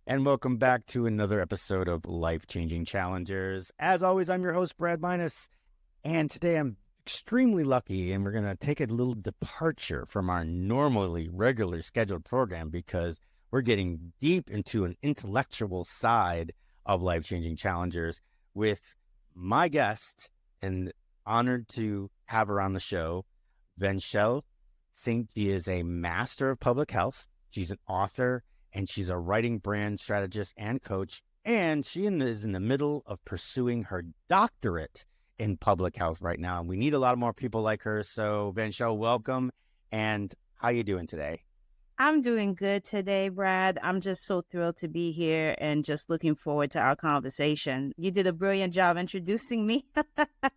And welcome back to another episode of Life Changing Challengers. As always, I'm your host, Brad Minus, and today I'm extremely lucky, and we're going to take a little departure from our normally regular scheduled program because we're getting deep into an intellectual side of Life Changing Challengers with my guest, and honored to have her on the show, Venchele. Think she is a master of public health. She's an author and she's a writing brand strategist and coach. And she is in the middle of pursuing her doctorate in public health right now. And we need a lot more people like her. So, Venchele, welcome. And how you doing today? I'm doing good today, Brad. I'm just so thrilled to be here and just looking forward to our conversation. You did a brilliant job introducing me.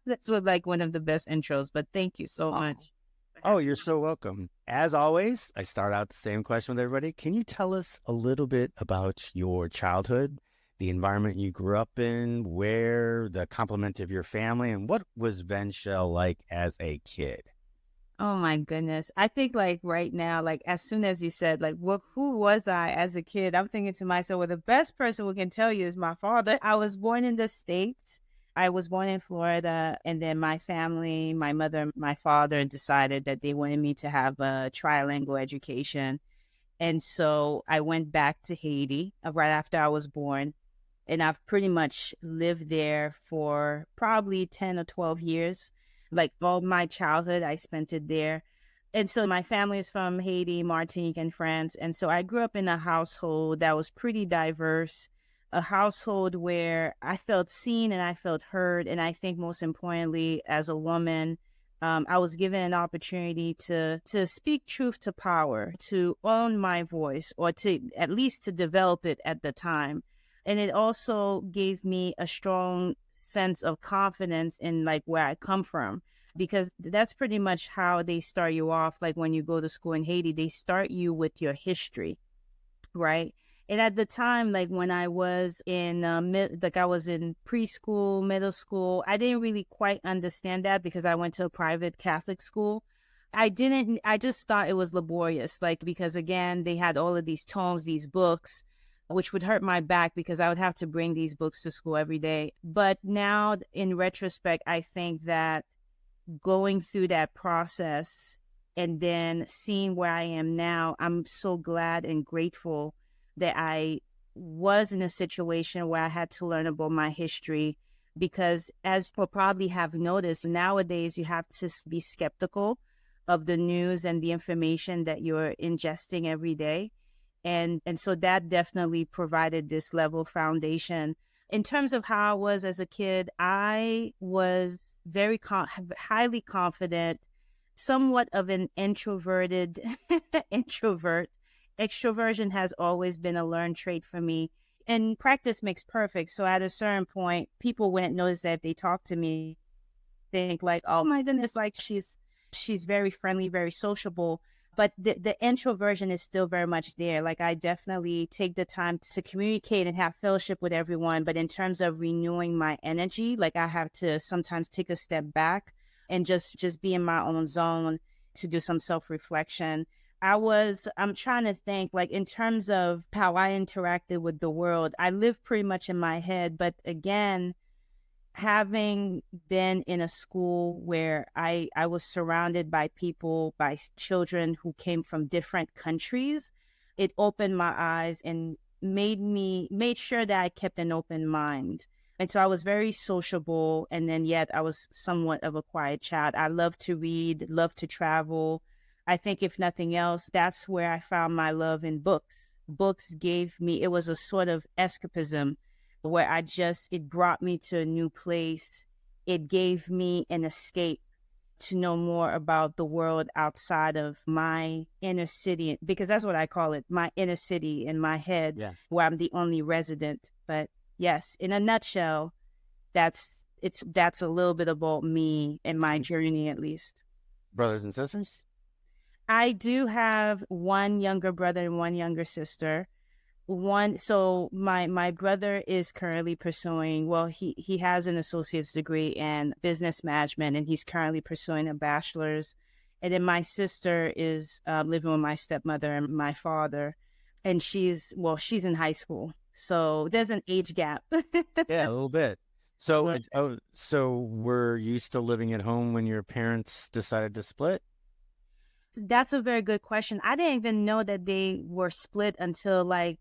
That's one of the best intros, but thank you so Oh, much. oh, you're so welcome. As always, I start out the same question with everybody. Can you tell us a little bit about your childhood, the environment you grew up in, where the complement of your family, and what was Venchele like as a kid? Oh my goodness. I think right now, as soon as you said who was I as a kid, I'm thinking to myself, well, the best person who can tell you is my father. I was born in the States. I was born in Florida, and then my family, my mother, and my father decided that they wanted me to have a trilingual education. And so I went back to Haiti right after I was born. And I've pretty much lived there for probably 10 or 12 years. Like all my childhood, I spent it there. And so my family is from Haiti, Martinique, and France. And so I grew up in a household that was pretty diverse, a household where I felt seen and I felt heard. And I think most importantly, as a woman, I was given an opportunity to speak truth to power, to own my voice, or to at least to develop it at the time. And it also gave me a strong sense of confidence in where I come from, because that's pretty much how they start you off. Like when you go to school in Haiti, they start you with your history, right? And at the time, like when I was in I was in preschool, middle school, I didn't really quite understand that because I went to a private Catholic school. I just thought it was laborious, because again, they had all of these tomes, these books, which would hurt my back because I would have to bring these books to school every day. But now in retrospect, I think that going through that process and then seeing where I am now, I'm so glad and grateful that I was in a situation where I had to learn about my history, because as you'll probably have noticed, nowadays you have to be skeptical of the news and the information that you're ingesting every day. And so that definitely provided this level of foundation. In terms of how I was as a kid, I was highly confident, somewhat of an introverted introvert. Extroversion has always been a learned trait for me. And practice makes perfect. So at a certain point, people wouldn't notice that if they talk to me, think like, oh my goodness, like she's very friendly, very sociable. But the introversion is still very much there. Like I definitely take the time to communicate and have fellowship with everyone. But in terms of renewing my energy, like I have to sometimes take a step back and just be in my own zone to do some self-reflection. I'm trying to think, like, in terms of how I interacted with the world, I live pretty much in my head. But again, having been in a school where I was surrounded by people, by children who came from different countries, it opened my eyes and made sure that I kept an open mind. And so I was very sociable, and then yet I was somewhat of a quiet child. I love to read, love to travel. I think if nothing else, that's where I found my love in books. Books gave me, it was a sort of escapism where it brought me to a new place. It gave me an escape to know more about the world outside of my inner city, because that's what I call it, my inner city in my head, Yeah. where I'm the only resident. But yes, in a nutshell, that's a little bit about me and my journey, at least. Brothers and sisters? I do have one younger brother and one younger sister. My brother is currently pursuing, well, he has an associate's degree in business management, and he's currently pursuing a bachelor's. And then my sister is living with my stepmother and my father. and she's in high school. So there's an age gap. Yeah, a little bit. So, Right. so were you still living at home when your parents decided to split? That's a very good question. I didn't even know that they were split until like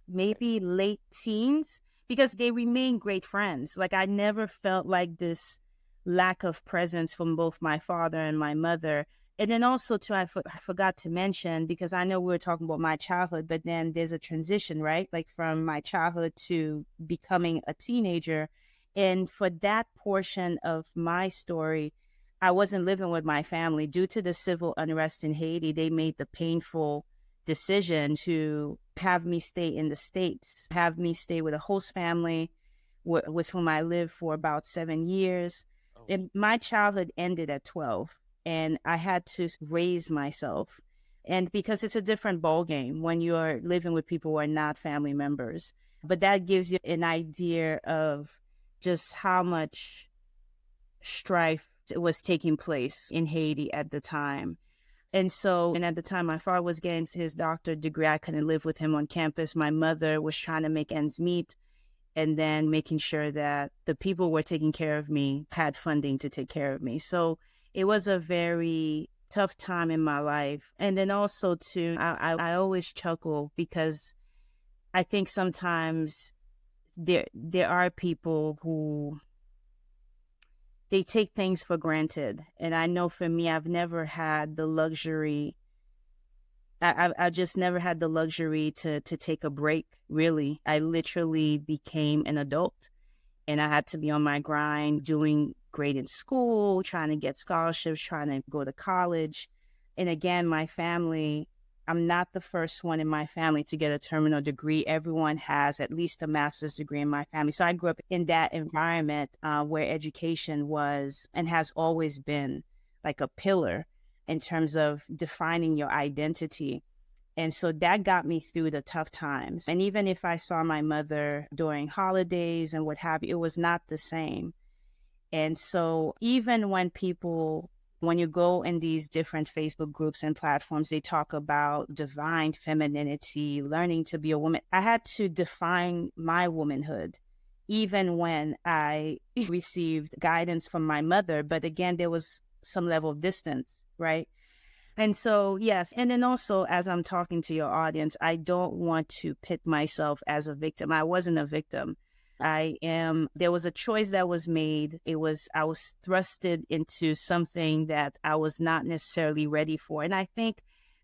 maybe late teens because they remained great friends. Like I never felt like this lack of presence from both my father and my mother. And then also too, I forgot to mention because I know we were talking about my childhood, but then there's a transition, right? Like from my childhood to becoming a teenager. And for that portion of my story, I wasn't living with my family due to the civil unrest in Haiti. They made the painful decision to have me stay in the States, have me stay with a host family with whom I lived for about 7 years. Oh. And my childhood ended at 12, and I had to raise myself. And because it's a different ball game when you're living with people who are not family members. But that gives you an idea of just how much strife was taking place in Haiti at the time. And at the time, my father was getting his doctorate degree. I couldn't live with him on campus. My mother was trying to make ends meet and then making sure that the people who were taking care of me had funding to take care of me. So it was a very tough time in my life. And then also, too, I always chuckle because I think sometimes there are people who they take things for granted. And I know for me, I've never had the luxury. I just never had the luxury to take a break, really. I literally became an adult and I had to be on my grind, doing great in school, trying to get scholarships, trying to go to college. And again, my family, I'm not the first one in my family to get a terminal degree. Everyone has at least a master's degree in my family. So I grew up in that environment where education was and has always been like a pillar in terms of defining your identity. And so that got me through the tough times. And even if I saw my mother during holidays and what have you, it was not the same. And so even when you go in these different Facebook groups and platforms, they talk about divine femininity, learning to be a woman. I had to define my womanhood, even when I received guidance from my mother. But again, there was some level of distance, right? And so, yes. And then also, as I'm talking to your audience, I don't want to pit myself as a victim. I wasn't a victim. There was a choice that was made. I was thrusted into something that I was not necessarily ready for. And I think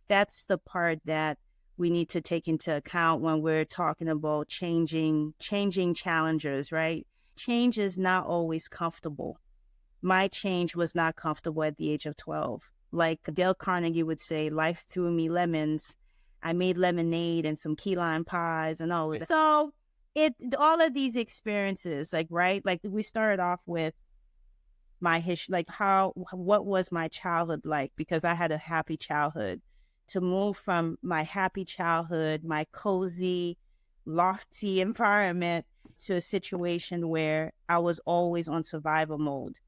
that's the part that we need to take into account when we're talking about changing challengers, right? Change is not always comfortable. My change was not comfortable at the age of 12. Like Dale Carnegie would say, life threw me lemons. I made lemonade and some key lime pies and all of that. So all of these experiences, like, right? Like we started off with my history, like what was my childhood like? Because I had a happy childhood. To move from my happy childhood, my cozy, lofty environment to a situation where I was always on survival mode.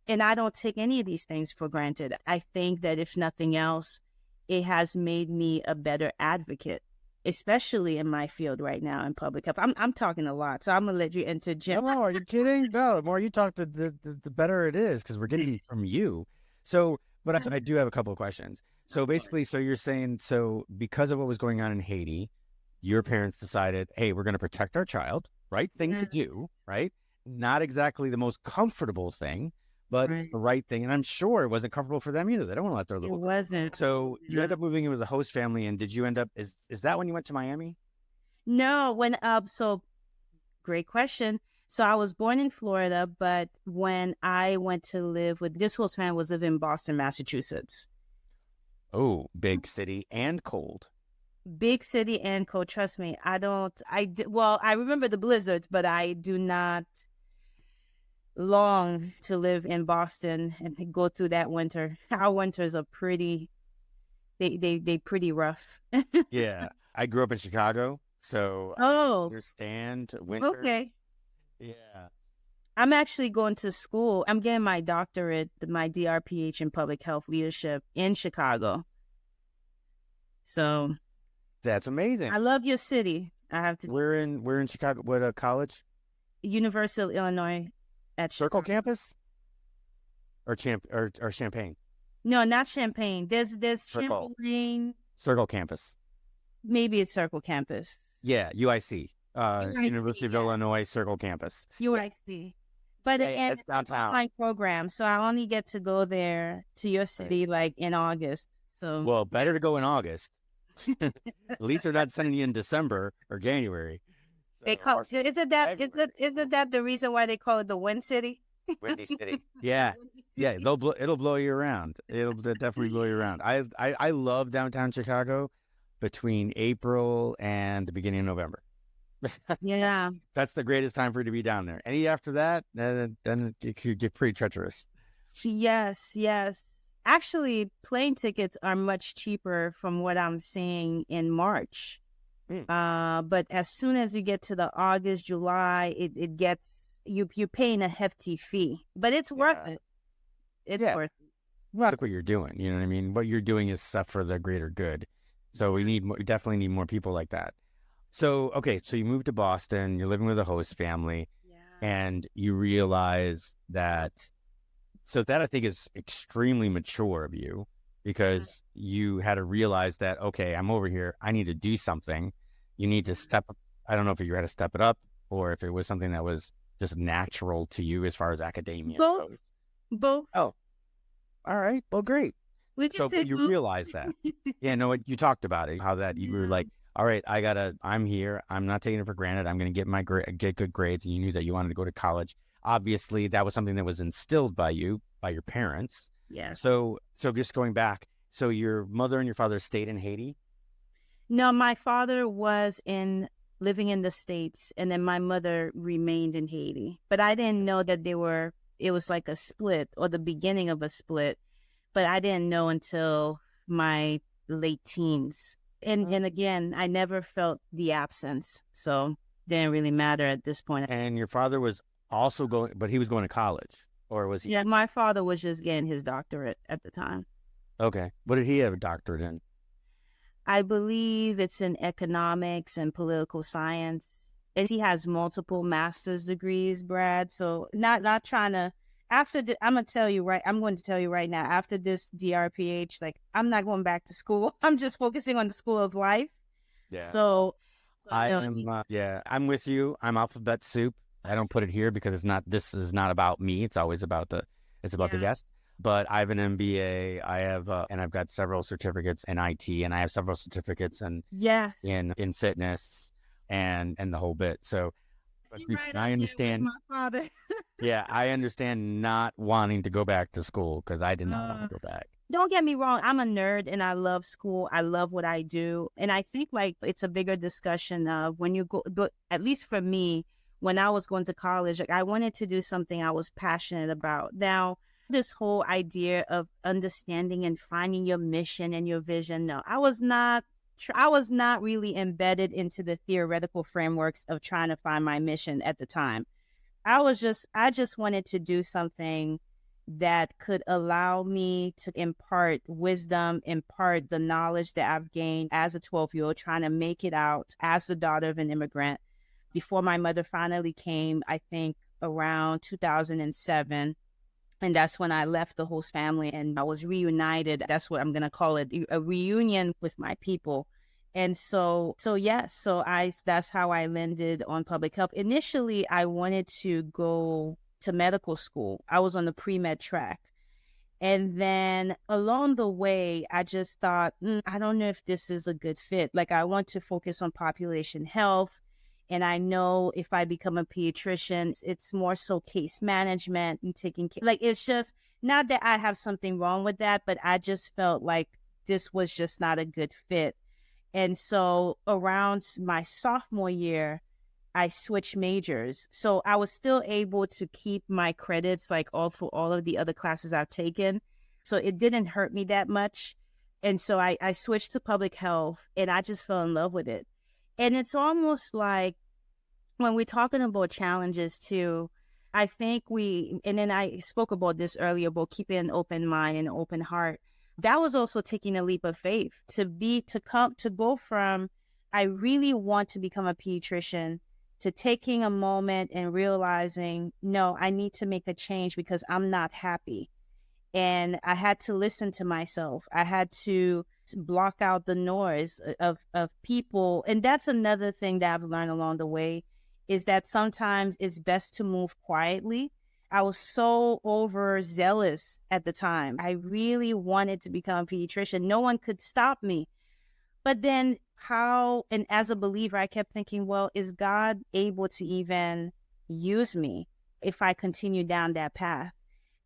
And I don't take any of these things for granted. I think that if nothing else, it has made me a better advocate, especially in my field right now in public health. I'm talking a lot, so I'm gonna let you interject. No, are you kidding? No, the more you talk, the better it is because we're getting from you. So, but I do have a couple of questions. So basically, so you're saying, so because of what was going on in Haiti, your parents decided, hey, we're going to protect our child, right? Thing to do, right? Not exactly the most comfortable thing, but it's Right. the right thing. And I'm sure it wasn't comfortable for them either. They don't want to let their It little. wasn't. So you end up moving in with a host family, and did you end up? Is that when you went to Miami? No, so great question. So I was born in Florida, but when I went to live with this host family was live in Boston, Massachusetts. Oh, big city and cold. Big city and cold. Trust me, well, I remember the blizzards, but I do not long to live in Boston and go through that winter. Our winters are they pretty rough. Yeah, I grew up in Chicago, so I Oh, understand winters. okay. Yeah. I'm actually going to school. I'm getting my doctorate, my DRPH in public health leadership in Chicago. So That's amazing. I love your city. I have to. We're in Chicago. What college? University of Illinois at Circle Chicago. campus or Champaign? No, not Champaign. There's Circle. Champlain. Circle campus. Maybe it's Circle Campus. Yeah, UIC. UIC, University of yeah. Illinois Circle campus. UIC. But Yeah, and it's it's an downtown. online program, so I only get to go there to your city like in August. So Well, better to go in August. At least they're not sending you in December or January. they So, call or isn't February. that the reason why they call it the Wind City? Windy City. Yeah. Windy Yeah, City. it'll blow you around. It'll definitely blow you around. I love downtown Chicago between April and the beginning of November. Yeah. That's the greatest time for you to be down there. Any after that, then it could get pretty treacherous. Yes, yes. Actually, plane tickets are much cheaper from what I'm seeing in March. But as soon as you get to the August, July, it gets you're paying a hefty fee. But it's worth it. It's Yeah. worth it. Not like what you're doing. You know what I mean? What you're doing is stuff for the greater good. So we definitely need more people like that. So, okay, so you moved to Boston, you're living with a host family, Yeah. and you realize that, so that I think is extremely mature of you because you had to realize that, okay, I'm over here, I need to do something. You need to step up. I don't know if you had to step it up or if it was something that was just natural to you as far as academia Both. goes. Both. Oh, all right. Well, great. We can So say you both. realize that. Yeah, no, you talked about it, how that you were like, all right, I'm here. I'm not taking it for granted. I'm going to get good grades. And you knew that you wanted to go to college. Obviously, that was something that was instilled by your parents. Yes. So just going back, so your mother and your father stayed in Haiti? No, my father was living in the States, and then my mother remained in Haiti. But I didn't know that it was like a split or the beginning of a split. But I didn't know until my late teens. And again, I never felt the absence. So didn't really matter at this point. And your father was also but he was going to college, or was he? Yeah, my father was just getting his doctorate at the time. Okay. What did he have a doctorate in? I believe it's in economics and political science. And he has multiple master's degrees, Brad. So not trying to I'm going to tell you right now, after this DRPH, like I'm not going back to school. I'm just focusing on the school of life. Yeah. So I'm with you. I'm alphabet soup. I don't put it here because this is not about me. It's always about the guest. But I have an MBA. And I've got several certificates in IT, and I have several certificates in fitness and the whole bit. So I understand. My father. Yeah, I understand not wanting to go back to school because I did not want to go back. Don't get me wrong. I'm a nerd and I love school. I love what I do. And I think like it's a bigger discussion of when you go, but at least for me, when I was going to college, like I wanted to do something I was passionate about. Now, this whole idea of understanding and finding your mission and your vision, no, I was not really embedded into the theoretical frameworks of trying to find my mission at the time. I just wanted to do something that could allow me to impart wisdom, impart the knowledge that I've gained as a 12-year-old, trying to make it out as the daughter of an immigrant. Before my mother finally came, I think around 2007. And that's when I left the host family and I was reunited. That's what I'm going to call it, a reunion with my people. And that's how I landed on public health. Initially, I wanted to go to medical school. I was on the pre-med track. And then along the way, I just thought, I don't know if this is a good fit. Like I want to focus on population health. And I know if I become a pediatrician, it's more so case management and taking care. Like, it's just not that I have something wrong with that, but I just felt like this was just not a good fit. And so around my sophomore year, I switched majors. So I was still able to keep my credits like for all of the other classes I've taken. So it didn't hurt me that much. And so I switched to public health and I just fell in love with it. And it's almost like when we're talking about challenges too, I think and then I spoke about this earlier about keeping an open mind and an open heart. That was also taking a leap of faith to go from, I really want to become a pediatrician, to taking a moment and realizing, no, I need to make a change because I'm not happy. And I had to listen to myself. I had to block out the noise of people. And that's another thing that I've learned along the way, is that sometimes it's best to move quietly. I was so overzealous at the time. I really wanted to become a pediatrician. No one could stop me. But then and as a believer, I kept thinking, well, is God able to even use me if I continue down that path?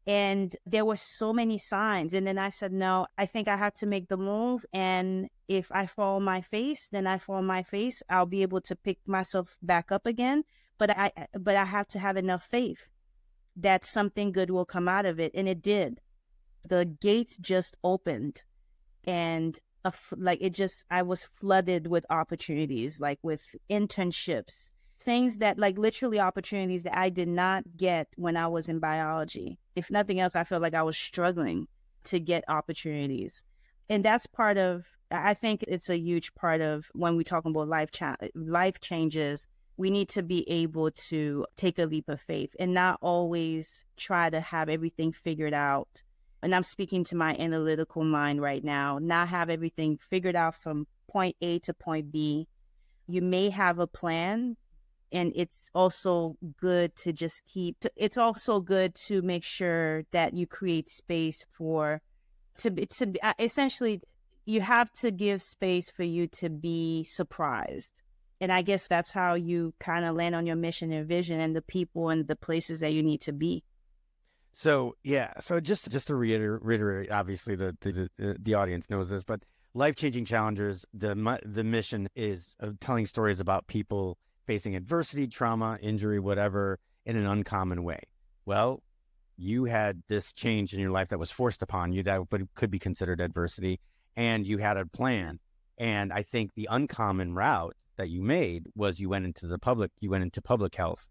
And there were so many signs. And then I said, no, I think I have to make the move. And if I fall on my face, then I fall on my face. I'll be able to pick myself back up again. But I have to have enough faith that something good will come out of it. And it did. The gates just opened, and I was flooded with opportunities, like with internships, things that, like, literally opportunities that I did not get when I was in biology. If nothing else, I felt like I was struggling to get opportunities. And that's I think it's a huge part of when we talk about life changes. We need to be able to take a leap of faith and not always try to have everything figured out. And I'm speaking to my analytical mind right now, not have everything figured out from point A to point B. You may have a plan, and it's also good to it's also good to make sure that you create space essentially, you have to give space for you to be surprised. And I guess that's how you kind of land on your mission and vision and the people and the places that you need to be. So yeah, so just to reiterate, obviously the audience knows this, but life-changing challengers, the mission is telling stories about people facing adversity, trauma, injury, whatever, in an uncommon way. Well, you had this change in your life that was forced upon you that could be considered adversity, and you had a plan. And I think the uncommon route that you made was you went into public health.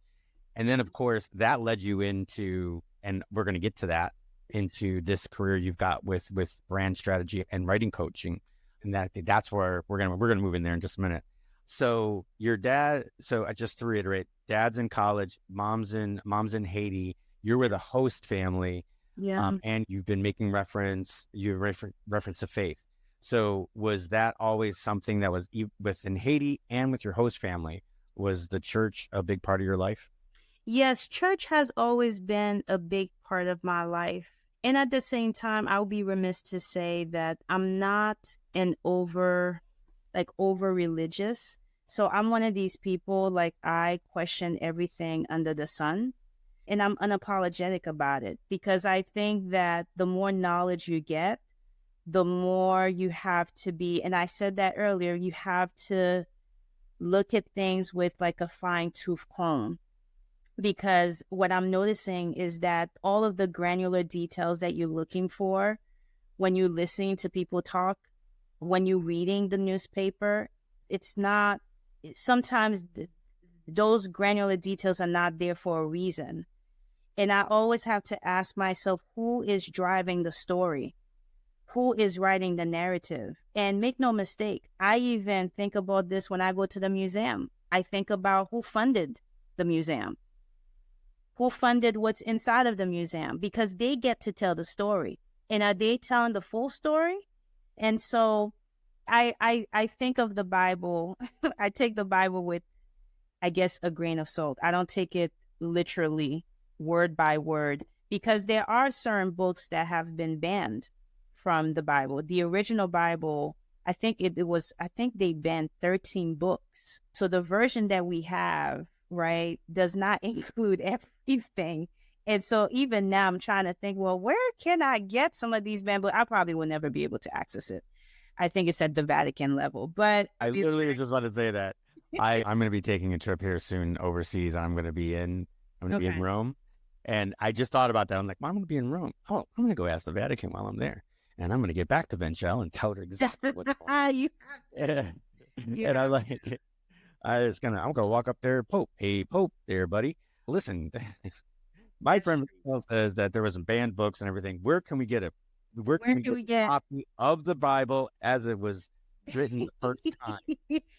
And then, of course, that led you into, and we're going to get to that, into this career you've got with brand strategy and writing coaching. And that's where we're going to move in there in just a minute. So your dad, just to reiterate, dad's in college, mom's in Haiti. You're with a host family. Yeah. And you've been making reference to faith. So was that always something that was within Haiti and with your host family? Was the church a big part of your life? Yes, church has always been a big part of my life. And at the same time, I'll be remiss to say that I'm not an over religious. So I'm one of these people, like, I question everything under the sun, and I'm unapologetic about it, because I think that the more knowledge you get, the more you have to be, and I said that earlier, you have to look at things with like a fine-tooth comb. Because what I'm noticing is that all of the granular details that you're looking for when you're listening to people talk, when you're reading the newspaper, sometimes those granular details are not there for a reason. And I always have to ask myself, who is driving the story? Who is writing the narrative? And make no mistake, I even think about this when I go to the museum. I think about who funded the museum, who funded what's inside of the museum, because they get to tell the story. And are they telling the full story? And so I think of the Bible, I take the Bible with, I guess, a grain of salt. I don't take it literally word by word, because there are certain books that have been banned from the Bible. The original Bible, I think they banned 13 books. So the version that we have, right, does not include everything. And so even now I'm trying to think, well, where can I get some of these banned books? I probably will never be able to access it. I think it's at the Vatican level, but I literally was just about to say that. I'm going to be taking a trip here soon overseas. I'm going to be in Rome. And I just thought about that. I'm like, well, I'm going to be in Rome. Oh, I'm going to go ask the Vatican while I'm there. And I'm going to get back to Venchele and tell her exactly what's going on. You have to. And I'm like, I'm going to walk up there. Pope, hey, Pope there, buddy. Listen, my friend says that there was some banned books and everything. Where can we get it? Where Where can we can get we a get? copy of the Bible as it was written the first time?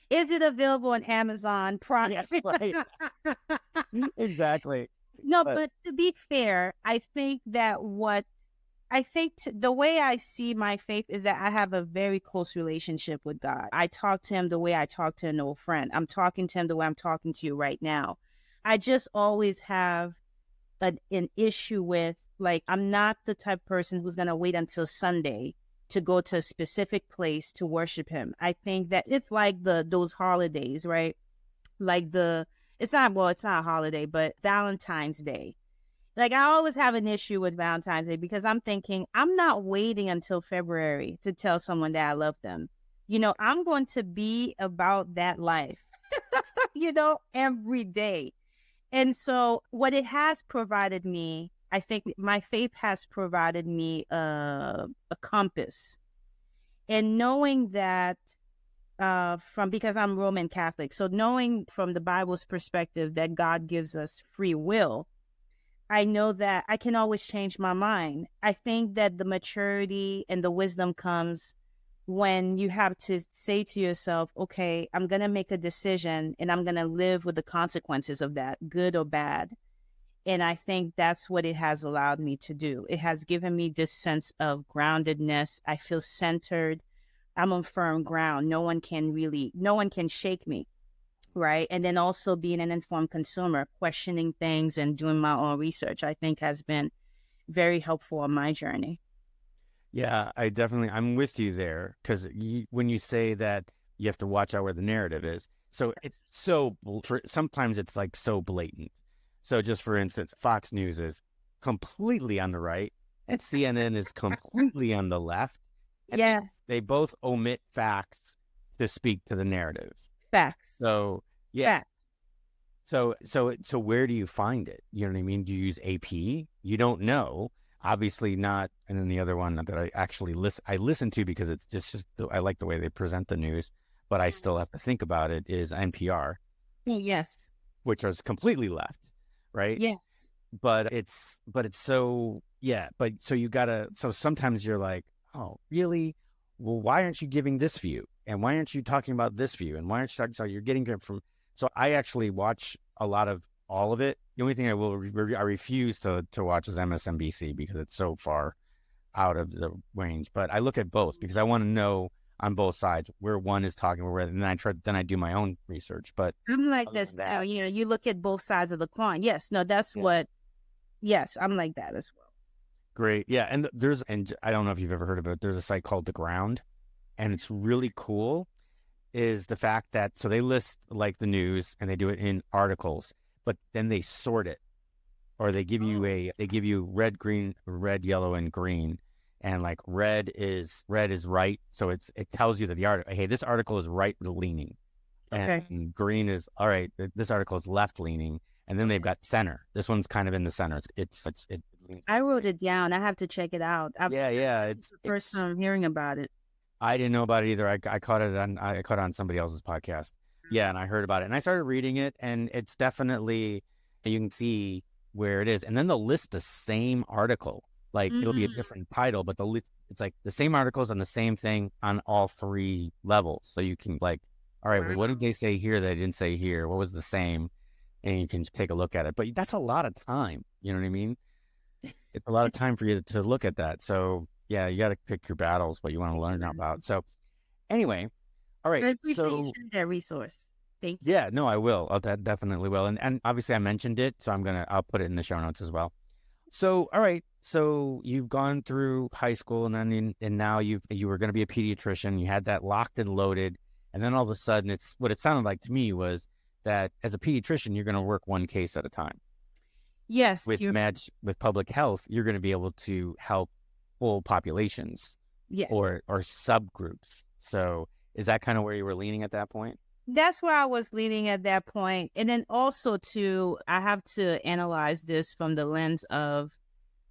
Is it available on Amazon Prime? Yes, right. Exactly. No, But but to be fair, I think that the way I see my faith is that I have a very close relationship with God. I talk to him the way I talk to an old friend. I'm talking to him the way I'm talking to you right now. I just always have an issue with, like, I'm not the type of person who's going to wait until Sunday to go to a specific place to worship him. I think that it's like those holidays, right? Like it's not a holiday, but Valentine's Day. Like, I always have an issue with Valentine's Day because I'm thinking I'm not waiting until February to tell someone that I love them. I'm going to be about that life, every day. And so what it has provided me, I think my faith has provided me a compass. And knowing that because I'm Roman Catholic, so knowing from the Bible's perspective that God gives us free will, I know that I can always change my mind. I think that the maturity and the wisdom comes when you have to say to yourself, okay, I'm going to make a decision and I'm going to live with the consequences of that, good or bad. And I think that's what it has allowed me to do. It has given me this sense of groundedness. I feel centered. I'm on firm ground. No one can shake me. Right. And then also being an informed consumer, questioning things and doing my own research, I think has been very helpful on my journey. yeah, I'm with you there because when you say that you have to watch out where the narrative is. So it's sometimes it's like so blatant. So just for instance, Fox News is completely on the right and CNN is completely on the left. And Yes. they both omit facts to speak to the narratives. Facts. So yeah. Facts. So where do you find it? You know what I mean? Do you use AP? You don't know. Obviously not. And then the other one that I actually listen to because it's just I like the way they present the news, but I still have to think about it, is NPR, Yes. which is completely left, right? Yes. But it's so, yeah, but so sometimes you're like, oh, really? Well, why aren't you giving this view? And why aren't you talking about this view? And why aren't you talking, so you're getting it from, so I actually watch a lot of all of it. The only thing I refuse to watch is MSNBC because it's so far out of the range. But I look at both because I want to know on both sides where one is talking, and then I do my own research. But I'm like this. that, You look at both sides of the coin. Yes. No, that's what. Yes, I'm like that as well. great. Yeah. And I don't know if you've ever heard of it. There's a site called The Ground, and it's really cool. Is the fact that, so they list like the news and they do it in articles, but then they sort it, or they give you red, yellow, and green. And like red is right. So it tells you that hey, this article is right leaning. Okay. And green is, all right, this article is left leaning. And then they've got center. This one's kind of in the center. I wrote it down. I have to check it out. It's the first time hearing about it. I didn't know about it either. I caught it on somebody else's podcast. Yeah, and I heard about it, and I started reading it, and it's definitely, you can see where it is. And then they'll list the same article, like it'll be a different title, but it's like the same articles on the same thing on all three levels. So you can like, all right, well, what did they say here that I didn't say here? What was the same? And you can take a look at it. But that's a lot of time. You know what I mean? It's a lot of time for you to look at that. So yeah, you got to pick your battles, what you want to learn about. So anyway, all right. I appreciate you sharing that resource. Thank you. Yeah, no, I will. That definitely will. And obviously I mentioned it, so I'll put it in the show notes as well. So, all right. So you've gone through high school, and then and now you were going to be a pediatrician. You had that locked and loaded, and then all of a sudden, what it sounded like to me was that as a pediatrician, you're going to work one case at a time. Yes. With public health, you're going to be able to help full populations. Yes. Or subgroups. So is that kind of where you were leaning at that point? That's where I was leaning at that point. And then also too, I have to analyze this from the lens of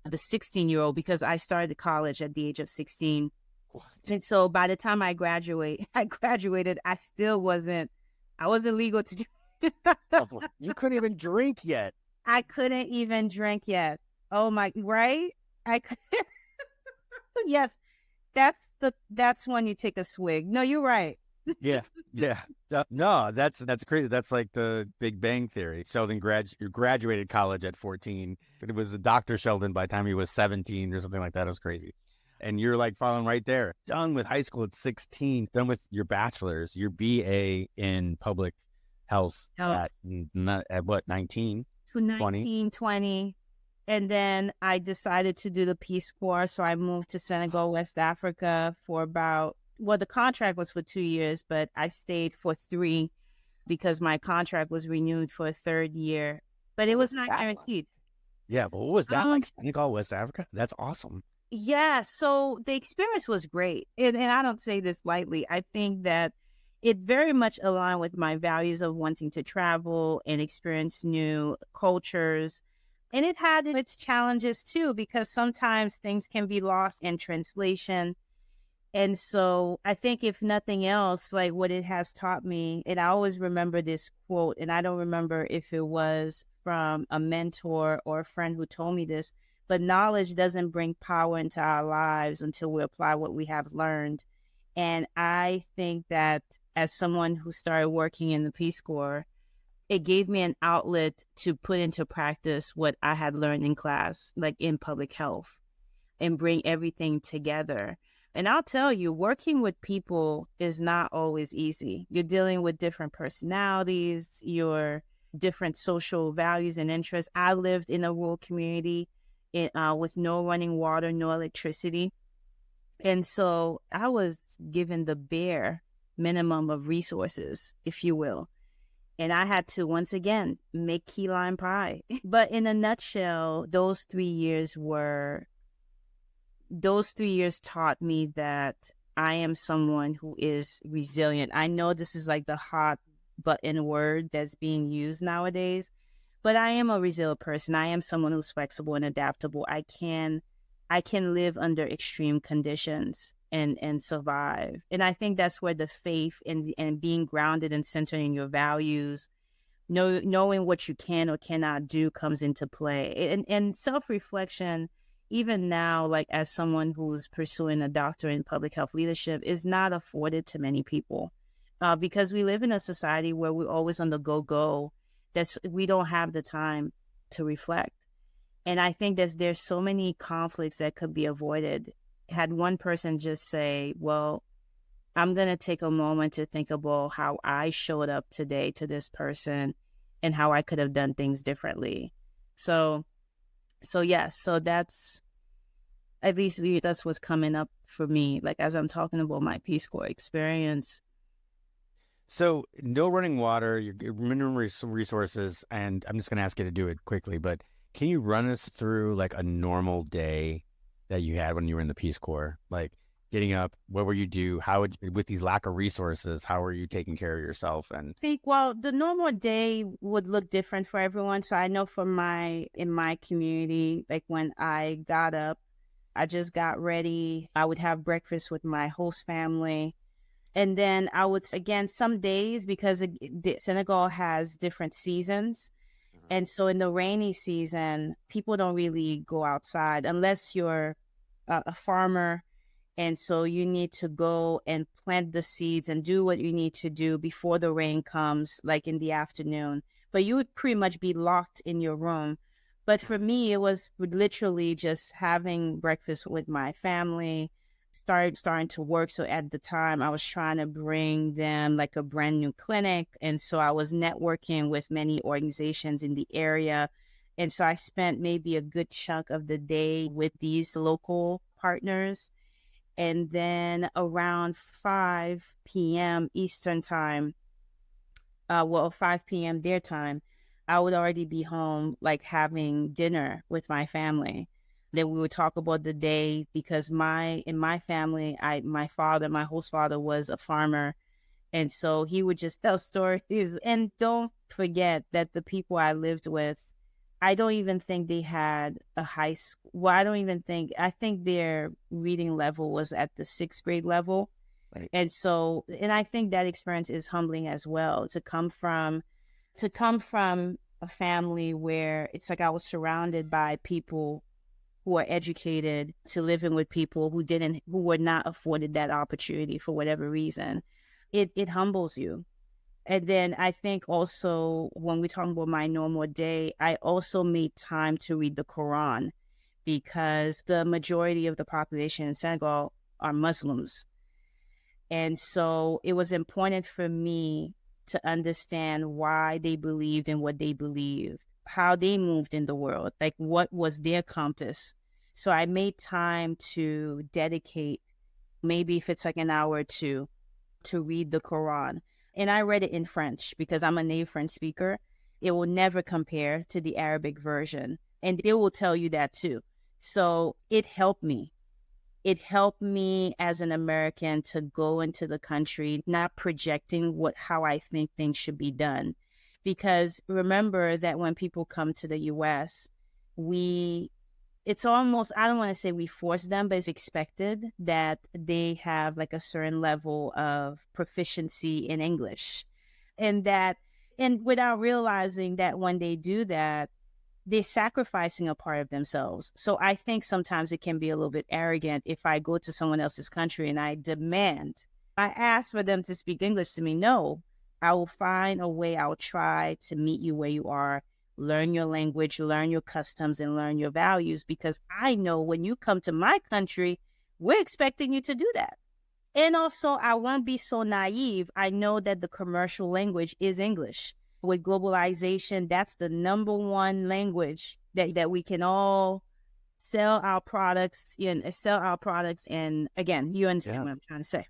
the 16-year-old, because I started college at the age of 16. What? And so by the time I graduated, I wasn't legal to do. You couldn't even drink yet. I couldn't even drink yet. Oh my, right? I couldn't. Yes, that's when you take a swig. No, you're right. Yeah, yeah. No, that's crazy. That's like the Big Bang Theory. Sheldon graduated college at 14, but it was a Dr. Sheldon by the time he was 17 or something like that. It was crazy. And you're like following right there. Done with high school at 16, done with your bachelor's, your BA in public health Oh, at what, 19, to 20? 19, 20. And then I decided to do the Peace Corps. So I moved to Senegal, West Africa for about, well, the contract was for 2 years, but I stayed for 3 because my contract was renewed for a third year, but it What was was not that like? guaranteed. Yeah, but what was that Um, like? Senegal, West Africa? That's awesome. yeah, so the experience was great. And I don't say this lightly. I think that it very much aligned with my values of wanting to travel and experience new cultures. And it had its challenges too, because sometimes things can be lost in translation. And so I think if nothing else, like what it has taught me, and I always remember this quote, and I don't remember if it was from a mentor or a friend who told me this, but knowledge doesn't bring power into our lives until we apply what we have learned. And I think that as someone who started working in the Peace Corps, it gave me an outlet to put into practice what I had learned in class, like in public health, and bring everything together. And I'll tell you, working with people is not always easy. You're dealing with different personalities, your different social values and interests. I lived in a rural community with no running water, no electricity. And so I was given the bare minimum of resources, if you will. And I had to, once again, make key lime pie. But in a nutshell, those 3 years taught me that I am someone who is resilient. I know this is like the hot button word that's being used nowadays, but I am a resilient person. I am someone who's flexible and adaptable. I can live under extreme conditions and survive. And I think that's where the faith and being grounded and centered in your values, knowing what you can or cannot do comes into play. And self-reflection, even now, like as someone who's pursuing a doctorate in public health leadership, is not afforded to many people because we live in a society where we're always on the go. We don't have the time to reflect. And I think there's so many conflicts that could be avoided had one person just say, well, I'm going to take a moment to think about how I showed up today to this person and how I could have done things differently. So yes, so that's at least that's what's coming up for me. Like as I'm talking about my Peace Corps experience. So no running water, your minimum resources, and I'm just going to ask you to do it quickly, but can you run us through like a normal day that you had when you were in the Peace Corps? Like getting up, what were you do? With these lack of resources, how were you taking care of yourself? And Think well, the normal day would look different for everyone. So I know in my community, like when I got up, I just got ready. I would have breakfast with my host family. And then I would, again, some days, because Senegal has different seasons. And so in the rainy season, people don't really go outside unless you're a farmer. And so you need to go and plant the seeds and do what you need to do before the rain comes, like in the afternoon. But you would pretty much be locked in your room. But for me, it was literally just having breakfast with my family, starting to work. So at the time, I was trying to bring them like a brand new clinic. And so I was networking with many organizations in the area. And so I spent maybe a good chunk of the day with these local partners. And then around 5 p.m. Eastern time, 5 p.m. their time, I would already be home, like having dinner with my family. Then we would talk about the day because in my family, my host father was a farmer. And so he would just tell stories. And don't forget that the people I lived with, I don't even think they had a high school. Well, I think their reading level was at the 6th grade level. right. And I think that experience is humbling as well, to come from a family where it's like I was surrounded by people who are educated to living with people who were not afforded that opportunity for whatever reason. It humbles you. And then I think also when we talk about my normal day, I also made time to read the Quran because the majority of the population in Senegal are Muslims. And so it was important for me to understand why they believed in what they believed, how they moved in the world, like what was their compass. So I made time to dedicate, maybe if it's like an hour or two, to read the Quran. And I read it in French because I'm a native French speaker. It will never compare to the Arabic version. And they will tell you that too. So it helped me. It helped me as an American to go into the country, not projecting how I think things should be done. Because remember that when people come to the US, it's almost, I don't want to say we force them, but it's expected that they have like a certain level of proficiency in English. And without realizing that when they do that, they're sacrificing a part of themselves. So I think sometimes it can be a little bit arrogant if I go to someone else's country and I ask for them to speak English to me. No, I will find a way. I'll try to meet you where you are, learn your language, learn your customs, and learn your values, because I know when you come to my country, we're expecting you to do that. And also, I won't be so naive. I know that the commercial language is English. With globalization, that's the number one language that we can all sell our products and again, you understand what I'm trying to say.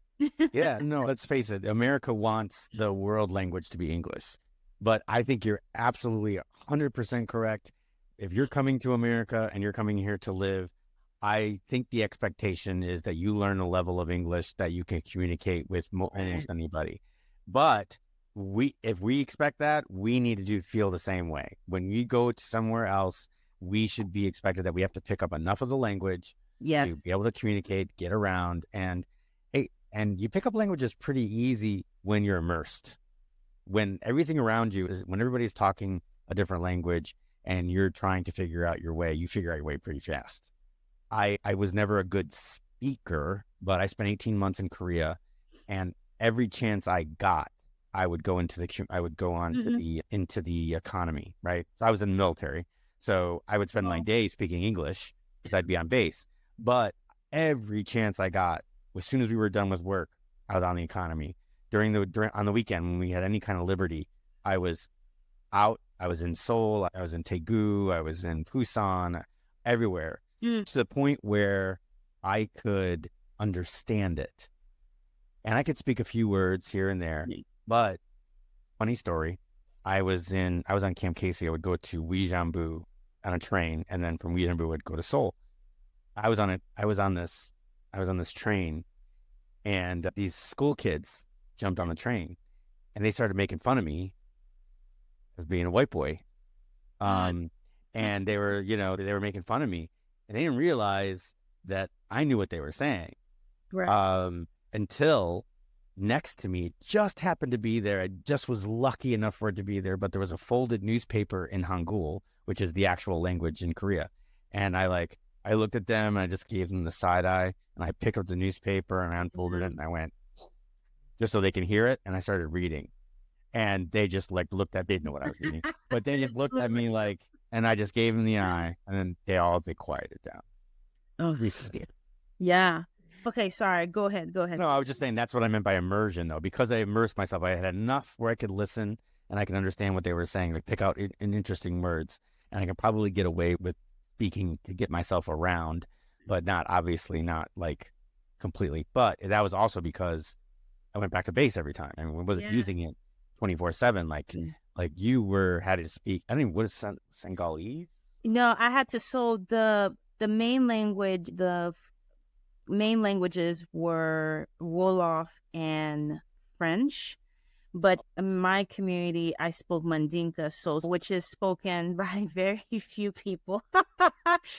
Yeah, no, let's face it. America wants the world language to be English. But I think you're absolutely 100% correct. If you're coming to America and you're coming here to live, I think the expectation is that you learn a level of English that you can communicate with almost anybody. But if we expect that, we need to feel the same way. When we go to somewhere else, we should be expected that we have to pick up enough of the language to be able to communicate, get around, and you pick up languages pretty easy when you're immersed. When everything around you when everybody's talking a different language and you're trying to figure out your way, you figure out your way pretty fast. I was never a good speaker, but I spent 18 months in Korea, and every chance I got, I would go into the economy, right? So I was in the military, so I would spend my day speaking English because I'd be on base. But every chance I got, as soon as we were done with work, I was on the economy. On the weekend when we had any kind of liberty, I was out. I was in Seoul. I was in Daegu. I was in Busan. Everywhere, to the point where I could understand it, and I could speak a few words here and there. But funny story, I was on Camp Casey. I would go to Uijeonbu on a train, and then from Uijeonbu I'd go to Seoul. I was on this train, and these school kids jumped on the train, and they started making fun of me as being a white boy. And they were making fun of me, and they didn't realize that I knew what they were saying. Right. Until next to me just happened to be there. I just was lucky enough for it to be there, but there was a folded newspaper in Hangul, which is the actual language in Korea. And I looked at them and I just gave them the side eye, and I picked up the newspaper and I unfolded it and I went, just so they can hear it. And I started reading, and they just looked at me, didn't know what I was reading, but they just looked at me and I just gave them the eye, and then they quieted down. Oh, yeah. Okay, sorry. Go ahead. No, I was just saying that's what I meant by immersion, though, because I immersed myself. I had enough where I could listen and I could understand what they were saying, pick out interesting words, and I could probably get away with speaking to get myself around, but not completely. But that was also because I went back to base every time. I wasn't using it 24/7 like you had to speak. I don't know, what is Senegalese? No, I had to. So the main languages were Wolof and French. But in my community, I spoke Mandinka, which is spoken by very few people.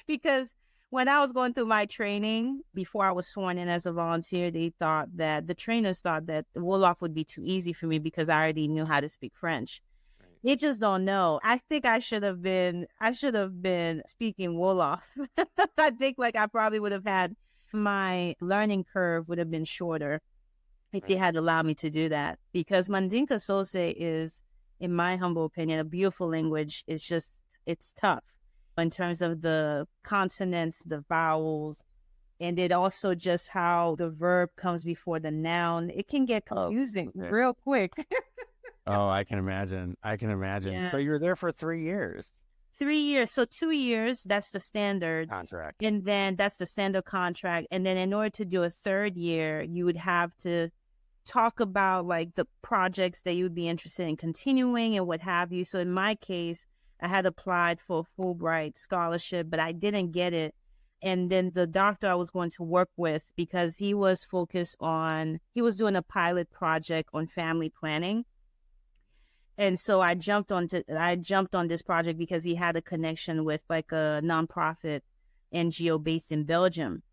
Because when I was going through my training, before I was sworn in as a volunteer, the trainers thought that Wolof would be too easy for me because I already knew how to speak French. They just don't know. I think I should have been speaking Wolof. I think like I probably would have had my learning curve would have been shorter if they had allowed me to do that. Because Mandinka Sose is, in my humble opinion, a beautiful language. It's just, it's tough in terms of the consonants, the vowels, and it also just how the verb comes before the noun. It can get confusing real quick. Oh, I can imagine. I can imagine. So you were Yes. there for 3 years. 3 years. So 2 years, that's the standard. Contract. And then that's the standard contract. And then in order to do a third year, you would have to talk about like the projects that you'd be interested in continuing and what have you. So in my case, I had applied for a Fulbright scholarship, but I didn't get it. And then the doctor I was going to work with, because he was focused on, he was doing a pilot project on family planning. And so I jumped on this project because he had a connection with like a nonprofit NGO based in Belgium.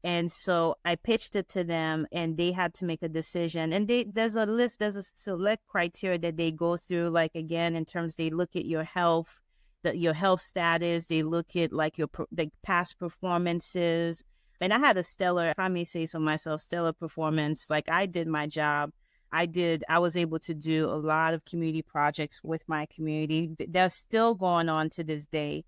And so I pitched it to them and they had to make a decision. And there's a select criteria that they go through. Like, again, in terms, they look at your health, your health status. They look at like your like past performances. And I had a stellar, if I may say so myself, stellar performance. Like, I did my job. I was able to do a lot of community projects with my community. They're still going on to this day.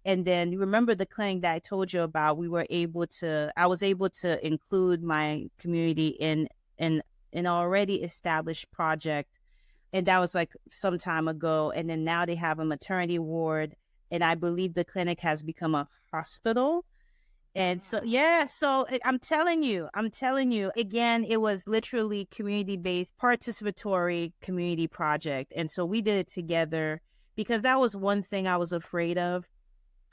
And then remember the clinic that I told you about, I was able to include my community in an already established project. And that was like some time ago. And then now they have a maternity ward. And I believe the clinic has become a hospital. And so, yeah, so I'm telling you, again, it was literally community-based, participatory community project. And so we did it together because that was one thing I was afraid of.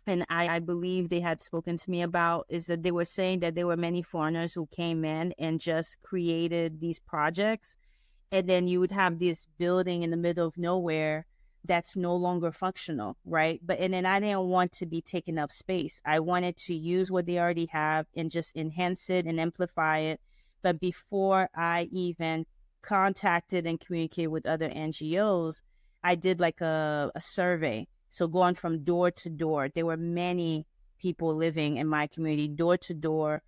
And I believe they had spoken to me about is that they were saying that there were many foreigners who came in and just created these projects. And then you would have this building in the middle of nowhere that's no longer functional, right? And then I didn't want to be taking up space. I wanted to use what they already have and just enhance it and amplify it. But before I even contacted and communicated with other NGOs, I did like a survey. So going from door to door, there were many people living in my community, door to door,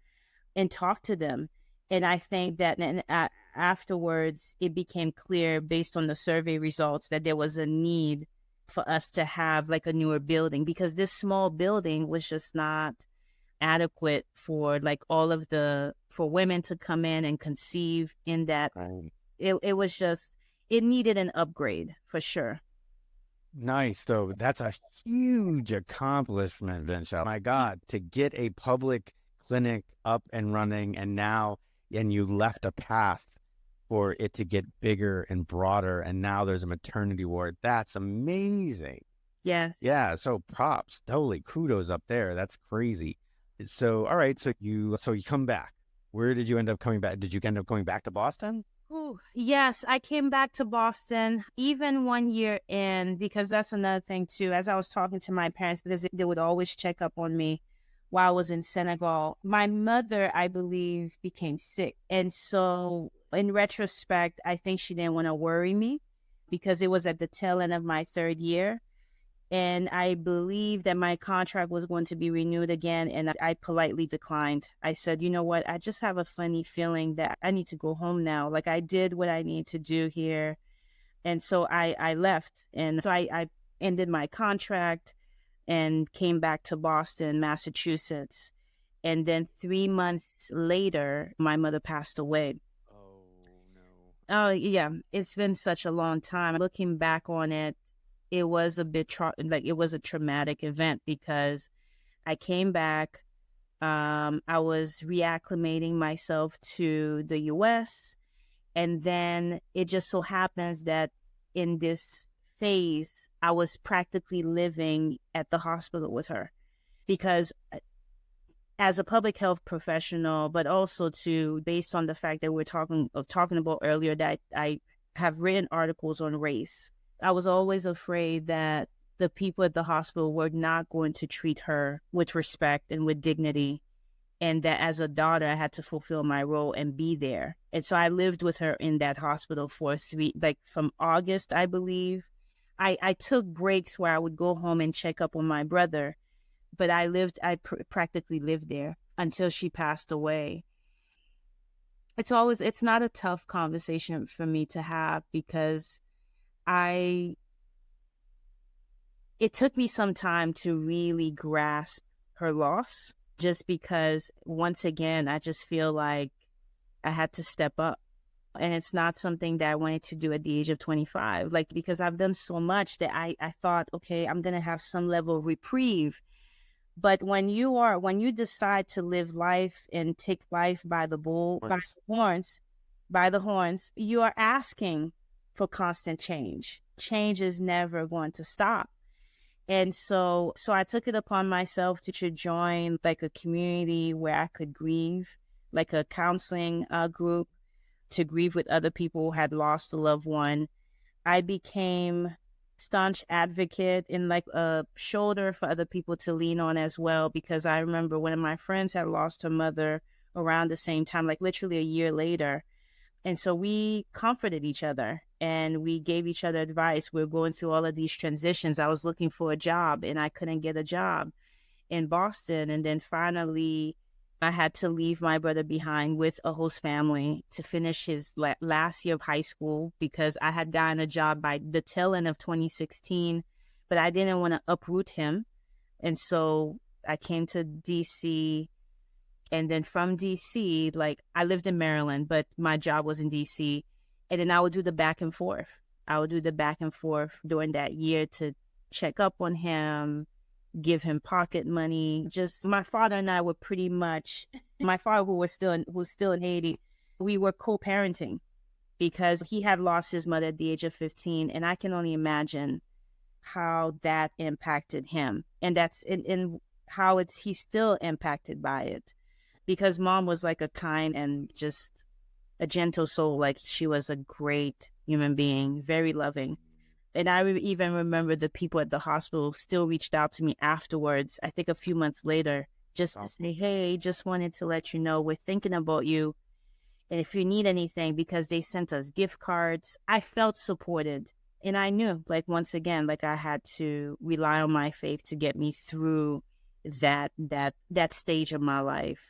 and talk to them. And I think that afterwards, it became clear based on the survey results that there was a need for us to have like a newer building, because this small building was just not adequate for like for women to come in and conceive in that. Right. It was just, it needed an upgrade for sure. Nice. So that's a huge accomplishment, Venchele. My God, to get a public clinic up and running and you left a path for it to get bigger and broader. And now there's a maternity ward. That's amazing. Yes. Yeah. So props, totally kudos up there. That's crazy. So, all right. So you come back. Where did you end up coming back? Did you end up going back to Boston? Ooh, yes, I came back to Boston even 1 year in, because that's another thing too. As I was talking to my parents, because they would always check up on me while I was in Senegal, my mother, I believe, became sick. And so in retrospect, I think she didn't want to worry me because it was at the tail end of my third year. And I believe that my contract was going to be renewed again. And I politely declined. I said, you know what? I just have a funny feeling that I need to go home now. Like, I did what I need to do here. And so I left. And so I ended my contract and came back to Boston, Massachusetts. And then 3 months later, my mother passed away. Oh, no. Oh, yeah. It's been such a long time. Looking back on it, it was a bit it was a traumatic event because I came back. I was reacclimating myself to the U.S. And then it just so happens that in this phase, I was practically living at the hospital with her because as a public health professional, but also based on the fact that we're talking about earlier, that I have written articles on race. I was always afraid that the people at the hospital were not going to treat her with respect and with dignity. And that as a daughter, I had to fulfill my role and be there. And so I lived with her in that hospital for from August, I believe, I took breaks where I would go home and check up on my brother, but practically lived there until she passed away. It's not a tough conversation for me to have because I, it took me some time to really grasp her loss, just because once again, I just feel like I had to step up. And it's not something that I wanted to do at the age of 25, like, because I've done so much that I thought, okay, I'm going to have some level of reprieve. But when you decide to live life and take life by the by the horns, you are asking for constant change. Change is never going to stop. And so I took it upon myself to join like a community where I could grieve, like a counseling group to grieve with other people who had lost a loved one. I became staunch advocate and like a shoulder for other people to lean on as well, because I remember one of my friends had lost her mother around the same time, like literally a year later. And so we comforted each other and we gave each other advice. We were going through all of these transitions. I was looking for a job and I couldn't get a job in Boston. And then finally, I had to leave my brother behind with a host family to finish his last year of high school, because I had gotten a job by the tail end of 2016, but I didn't want to uproot him. And so I came to DC. And then from DC, like I lived in Maryland, but my job was in DC. And then I would do the back and forth. I would do the back and forth during that year to check up on him, give him pocket money. Just my father and I were pretty much, my father who's still in Haiti, we were co-parenting because he had lost his mother at the age of 15. And I can only imagine how that impacted him. And that's in how he's still impacted by it, because mom was like a kind and just a gentle soul. Like she was a great human being, very loving. And I even remember the people at the hospital still reached out to me afterwards, I think a few months later, just to say, hey, just wanted to let you know we're thinking about you. And if you need anything, because they sent us gift cards, I felt supported. And I knew, like, once again, like I had to rely on my faith to get me through that stage of my life.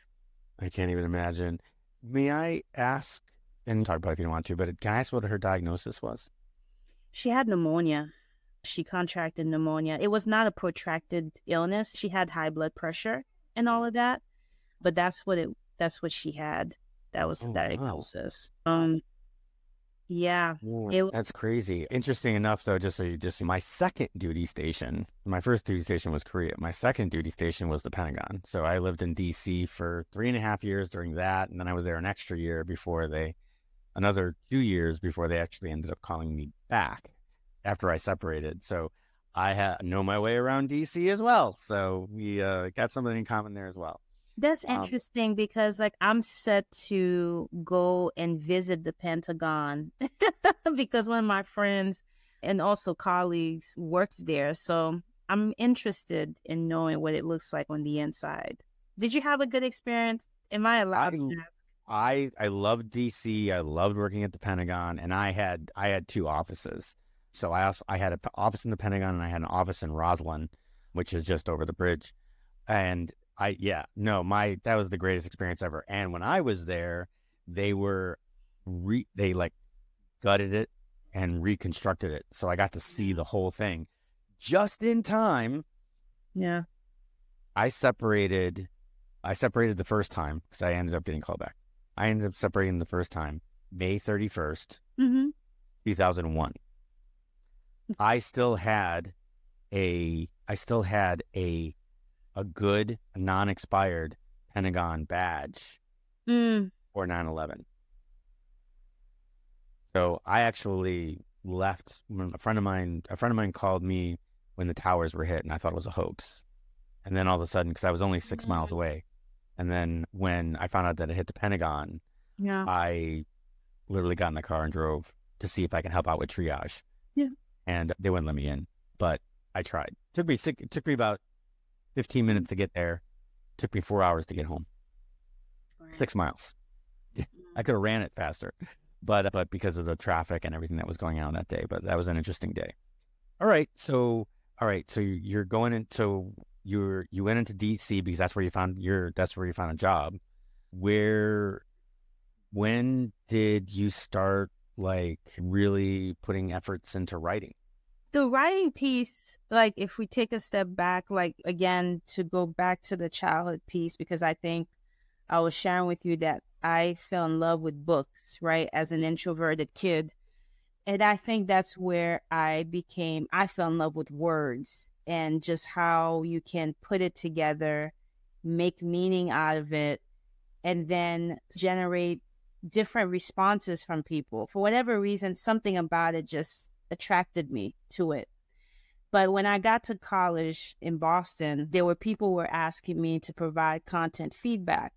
I can't even imagine. May I ask, and talk about it if you don't want to, but can I ask what her diagnosis was? She had pneumonia. She contracted pneumonia. It was not a protracted illness. She had high blood pressure and all of that, but that's what she had. That was the diagnosis. Wow. Yeah. That's crazy. Interesting enough, though, my second duty station, my first duty station was Korea. My second duty station was the Pentagon. So I lived in DC for 3.5 years during that. And then I was there an extra year another 2 years before they actually ended up calling me back after I separated. So I know my way around DC as well. So we got something in common there as well. That's interesting because like I'm set to go and visit the Pentagon because one of my friends and also colleagues works there. So I'm interested in knowing what it looks like on the inside. Did you have a good experience? Am I allowed to ask? I loved DC. I loved working at the Pentagon, and I had 2 offices. So I had an office in the Pentagon and I had an office in Roslyn, which is just over the bridge. And that was the greatest experience ever. And when I was there, they gutted it and reconstructed it. So I got to see the whole thing just in time. Yeah. I separated the first time because I ended up getting called back. I ended up separating the first time, May 31st, 2001. I still had a good non-expired Pentagon badge for 9/11. So I actually left when a friend of mine called me when the towers were hit, and I thought it was a hoax. And then all of a sudden, because I was only 6 miles away, and then when I found out that it hit the Pentagon, I literally got in the car and drove to see if I can help out with triage. Yeah. And they wouldn't let me in, but I tried. It took me about 15 minutes to get there. It took me 4 hours to get home. Right. 6 miles. I could have ran it faster, but because of the traffic and everything that was going on that day. But that was an interesting day. All right. So, all right. So you're going in. So you went into DC because that's where you found a job. Where, when did you start like really putting efforts into writing? The writing piece, like if we take a step back, like again, to go back to the childhood piece, because I think I was sharing with you that I fell in love with books, right, as an introverted kid. And I think that's where I fell in love with words and just how you can put it together, make meaning out of it, and then generate different responses from people. For whatever reason, something about it just attracted me to it. But when I got to college in Boston, there were people who were asking me to provide content feedback,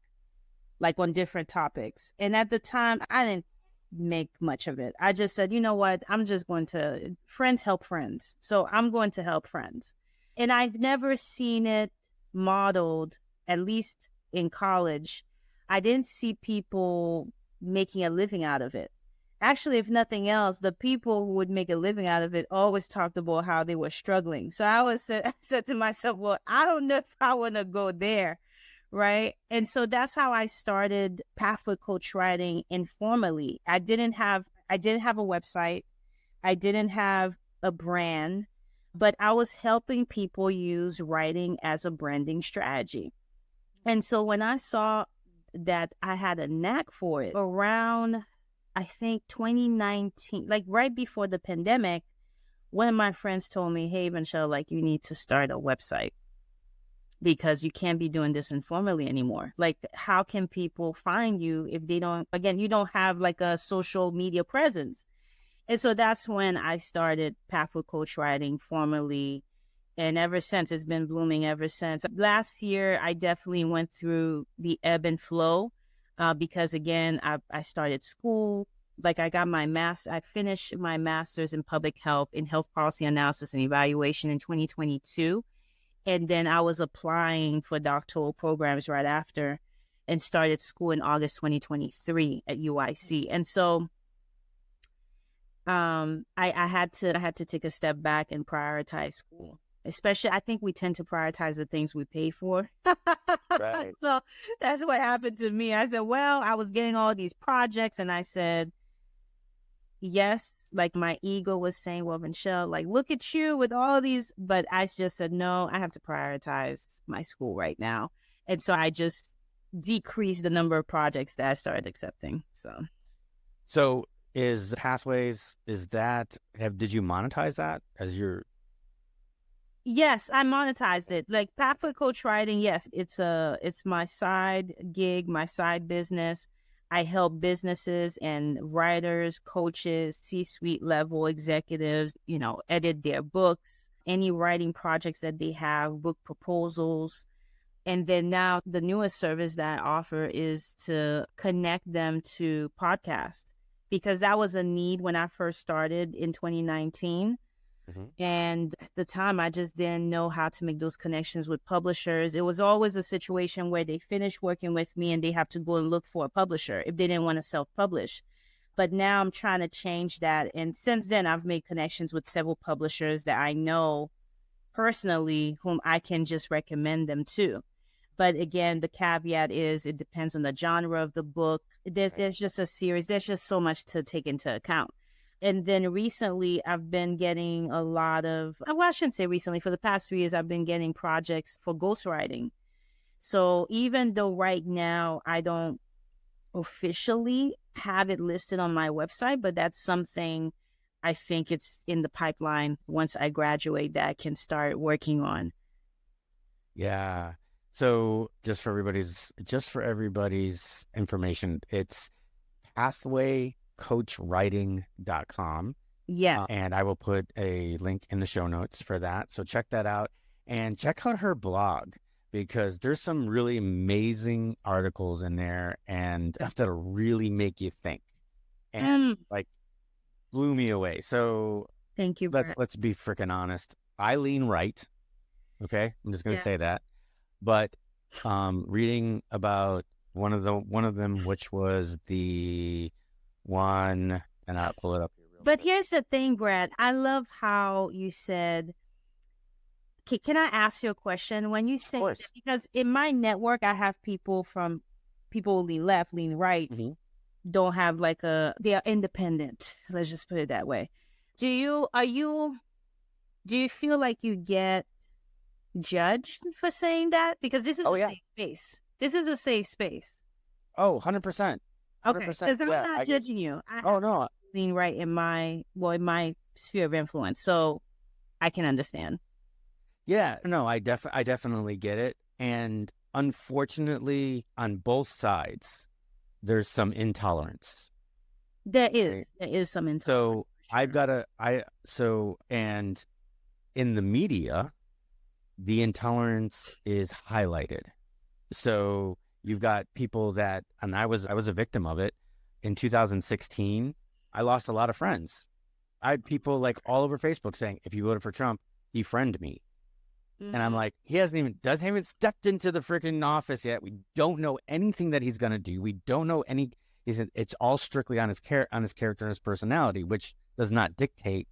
like on different topics. And at the time, I didn't make much of it. I just said, you know what? I'm just going to, friends help friends. So I'm going to help friends. And I've never seen it modeled, at least in college. I didn't see people making a living out of it. Actually, if nothing else, the people who would make a living out of it always talked about how they were struggling. So I said to myself, well, I don't know if I want to go there. Right. And so that's how I started Pathway Coach Writing informally. I didn't have a website. I didn't have a brand, but I was helping people use writing as a branding strategy. And so when I saw that I had a knack for it around, I think 2019, like right before the pandemic, one of my friends told me, hey, Venchele, like you need to start a website because you can't be doing this informally anymore. Like, how can people find you if they don't, again, you don't have like a social media presence? And so that's when I started Pathway Coach Writing formally. And ever since, it's been blooming ever since. Last year, I definitely went through the ebb and flow because, again, I started school. Like I finished my master's in public health in health policy analysis and evaluation in 2022. And then I was applying for doctoral programs right after and started school in August 2023 at UIC. And so I had to take a step back and prioritize school. Especially, I think we tend to prioritize the things we pay for. Right. So that's what happened to me. I said, well, I was getting all these projects and I said, yes, like my ego was saying, well, Venchele, like, look at you with all these. But I just said, no, I have to prioritize my school right now. And so I just decreased the number of projects that I started accepting. So is Pathways, did you monetize that as your? Yes, I monetized it. Like Pathway Coach Writing, yes, it's my side gig, my side business. I help businesses and writers, coaches, C-suite level executives, edit their books, any writing projects that they have, book proposals. And then now the newest service that I offer is to connect them to podcasts because that was a need when I first started in 2019. And at the time, I just didn't know how to make those connections with publishers. It was always a situation where they finish working with me and they have to go and look for a publisher if they didn't want to self-publish. But now I'm trying to change that. And since then, I've made connections with several publishers that I know personally whom I can just recommend them to. But again, the caveat is it depends on the genre of the book. There's just a series. There's just so much to take into account. And then recently, I've been getting a lot of, well, I shouldn't say recently, for the past 3 years, I've been getting projects for ghostwriting. So even though right now I don't officially have it listed on my website, but that's something I think it's in the pipeline once I graduate that I can start working on. Yeah. So just for everybody's information, it's pathwaycoachwriting.com. Yeah. And I will put a link in the show notes for that. So check that out and check out her blog because there's some really amazing articles in there and stuff that'll really make you think and like blew me away. So thank you. Let's be freaking honest. I lean right. Okay. I'm just going to say that. But reading about one of them, which was the one, and I'll pull it up here But here's the thing, Brad. I love how you said, okay, can I ask you a question? When you Of say that, course. because in my network, I have people lean left, lean right, Hmm. don't have like they are independent. Let's just put it that way. Do you feel like you get judged for saying that? Because this is Oh a yeah. safe space. This is a safe space. Oh, 100%. Okay. 100%. Because I'm Yeah. not judging you. I Oh have no. lean right in my sphere of influence. So I can understand. Yeah. No, I definitely get it. And unfortunately, on both sides, there's some intolerance. Right? There is some intolerance So for sure. and in the media, the intolerance is highlighted. So you've got people that, and I was a victim of it in 2016. I lost a lot of friends. I had people like all over Facebook saying, if you voted for Trump, defriend me. And I'm Mm, like, he doesn't even stepped into the freaking office yet. We don't know anything that he's going to do. We don't know any, it's all strictly on his character and his personality, which does not dictate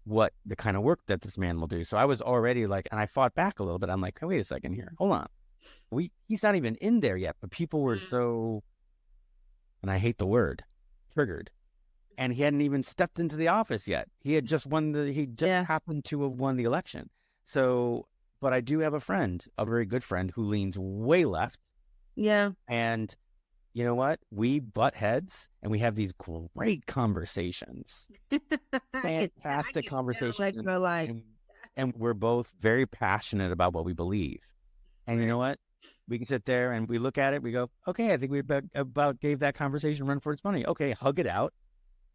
what the kind of work that this man will do. So I was already like, and I fought back a little bit. I'm like, hey, wait a second here. Hold on. He's not even in there yet, but people were mm. so, and I hate the word, triggered. And he hadn't even stepped into the office yet. He just Yeah. happened to have won the election. So, but I do have a friend, a very good friend who leans way left. Yeah. And you know what? We butt heads and we have these great conversations, I fantastic can tell, conversations. like you're like, And, and we're both very passionate about what we believe. And you right. know what? We can sit there and we look at it. We go, okay, I think we about gave that conversation a run for its money. Okay, hug it out.